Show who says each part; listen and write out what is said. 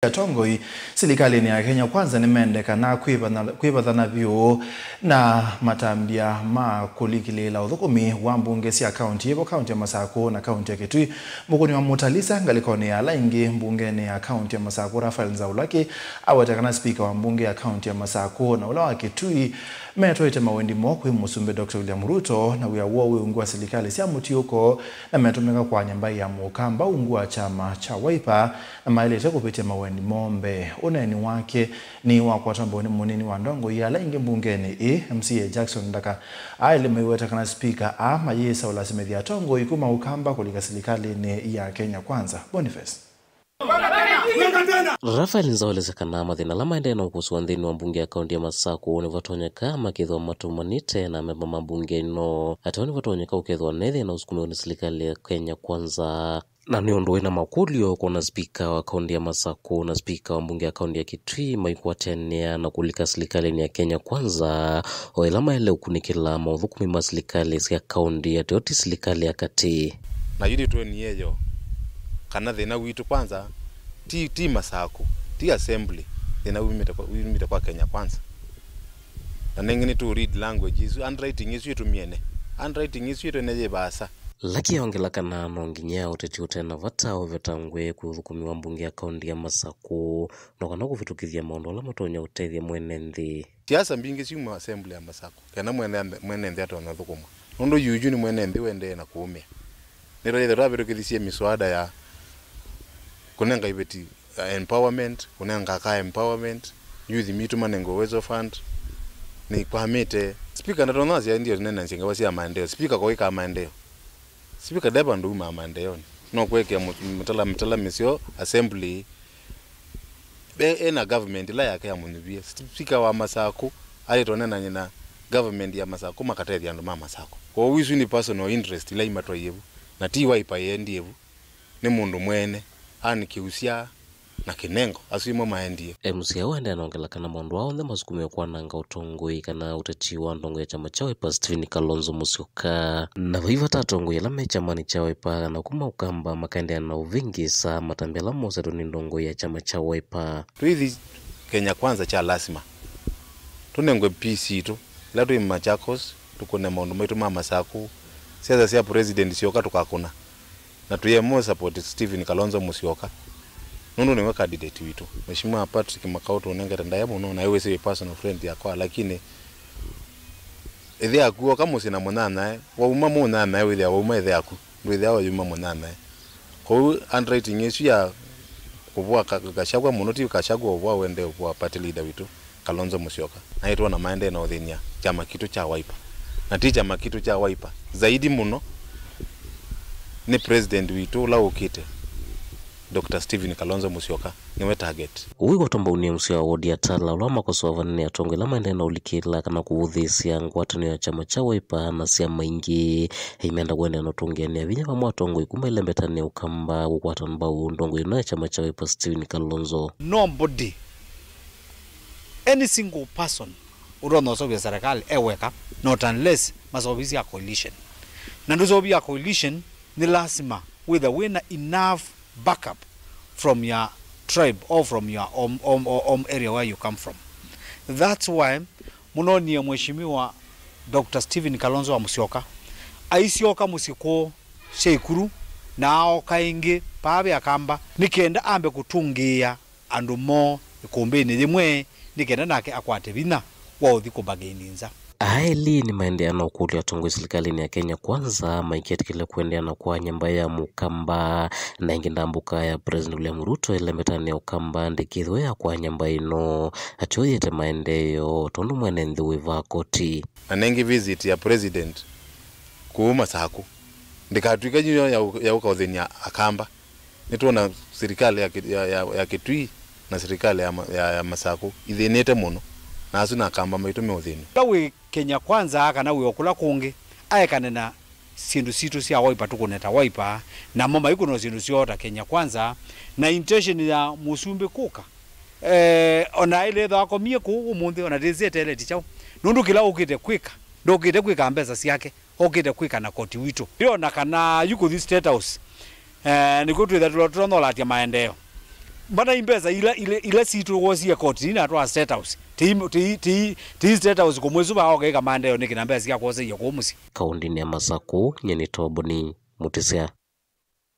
Speaker 1: Tongoi serikali ya Kenya kwanza nimendeka na kwibathana bio na matambia ma kulikilela uthukumi wa mbunge cia county ya Masako na county ya Kitui muguni wa Mutalisa ngalikone ya laingi mbungene ya county ya Masako Rafael Nzaulaki awatakana speaker wa mbunge ya county ya Masako na ula wa Kitui metoete mawendi mokwe musumbe Dr. William Ruto na wiawo ungua serikali cia mutiuko na metumika kwa nyamba ya mukamba ungua chama cha Wiper na maelete kupitia mawendi mombe uneni wake ni wakwatamba ni munini wa ndongo ya laingi mbungeni MCA Jackson Ndaka aile meweta kana speaker mayesa ulasimedhi ya tongo ikuma ukamba kulika serikali ni ya Kenya kwanza. Boniface
Speaker 2: Rafael Nzaulaki mathina la maendeleo kuhusu ndini wa mbunge ya kaunti ya Masako ni vatonyeka makithwa matumanite na memba mabunge no atoni vatonyeka ukethwa nethi na usukumiwa ni serikali ya Kenya kwanza na ni undu wina makulio kuna speaker wa kaunti ya Masako na speaker wa mbunge ya kaunti ya Kitui maikuatenia na kulika serikali ya Kenya kwanza oilama ile ukunikila maudhukumi ma serikali ya kaunti ya teoti serikali ya kati
Speaker 3: na yudi tu ni yeyo kana thina witu kwanza ti Masako ti assembly thina wimita kwa Kenya kwanza na nengini to read languages handwriting is yetu miene handwriting is yetu neje basa
Speaker 2: laki yaongela kana nonginya uteti utena vatao vetangwe kuthukumiwa mbunge ya kaunti ya Masako no kana kuvitukithia maundu ala matonya utethia mwene nthi
Speaker 3: siasa mbingi ciuma assembly ya Masako kana mwene nthi atona thukuma nondo yuju ni mwene nthi wende na kuumia nero yethe ravitukithia miswada ya kunenga ibeti empowerment kunenga ka empowerment youth mitu manengo uwezo fund ni kwamite speaker ndatonazi ya ndio nena nsinga wasi ya maendeleo speaker kwa wika maendeleo speaker deba nduma maendeleo no kweke mtala misio assembly ena government la yake ya munubia speaker wa Masako alitonena nyina government ya Masako makatethi ya nduma Masako kwa wisu ni personal interest la imatwa yevu na ti Wiper yendivu ni mundu mwene ani kiusia na kinengo asimo maendie
Speaker 2: MCA wende anaongela kana mundu wao nthe masukumio kwa nanga utongoi kana uteti wa ndongo ya chama cha Wiper Stephen Kalonzo Musyoka na viva tatongoi la mechamani cha Wiper na kuma ukamba makaendea na uvingi sa matambia la mosa ni ndongo ya chama cha Wiper
Speaker 3: tuithi Kenya kwanza cha lasima tunengwe PC tu latu Machakos tukone maundu maitu ma Masako siasa sia president Musyoka tukakuna na tuye mo support Stephen Kalonzo Musyoka nono ni candidate witu mheshimiwa Patrick Makauto unengera ndayemo no na yewe se personal friend yakwa lakini ethe akuo kama sina monana wa uma monana yewe ya uma ethe aku ndwe ya uma monana ko handwriting yesu ya kubwa kashagwa monoti kashagwa obwa wende obwa party leader witu Kalonzo Musyoka na yetu na maende na odhenia chama kitu cha Wiper na ti chama kitu cha Wiper zaidi muno ni president witu la ukite Dr. Stephen Kalonzo Musyoka niwe target
Speaker 2: uwigo tomba unia msia wodi ya tala ulama kwa suwavani ya tonge lama ndena ulikila kana kuudhisia ngwatani ya chama cha Wiper na siya maingi heimenda gwene anotongenia vinyama mwatongo ikumba ilembetani ukamba ukwatamba undongo ina chama cha Wiper Stephen Kalonzo
Speaker 4: nobody any single person urono sobi serikali eweka not unless masobisi ya coalition na ndozobi ya coalition ni lazima with a winner enough backup from your tribe or from your area where you come from. That's why munoni ya mheshimiwa Dr. Stephen Kalonzo wa Musyoka aisioka musiko sheikuru nao kaingi pabe akamba nikenda ambe kutungia andu mo ikumbeni limwe nikenda nake akwate bina waothi kubageninza
Speaker 2: Aili ni maendeano kulia tongo serikali ya Kenya kwanza maiketi kile kuendeana kwa nyamba ya mukamba na ingindambuka ya President William Ruto elemetani ya ukamba ndikithwe ya kwa nyamba ino atoyete maendeleo tondu mwene ndhiwiva koti
Speaker 3: anengi visit ya president ku Masako ndikatwika ya ukaudhenia akamba nituona serikali ya Kitui na serikali ya Masako ithenete muno na asuna akamba maitume uthini
Speaker 4: tawe Kenya kwanza kana we okula kungi ayekane na sindu situ sia Wiper tukuneta Wiper na mama ikuno sindu siota Kenya kwanza na intention ya musumbe kuka ona ile thako mie ku umundi ona dizete ile tichao nundu kila ukite kwika ndokite kwika mbeza siake okite kwika na koti wito ndio na kana yuko this state house nikutu ithatulwa turono latia maendeleo Mbana imbeza ile situ wosi ya koti na twa state house ti state house kumwezu ba oge kamande yo nikinambeza ya kwose yo kumusi
Speaker 2: kaundini ya Masako nyeni Toboni Mutisia.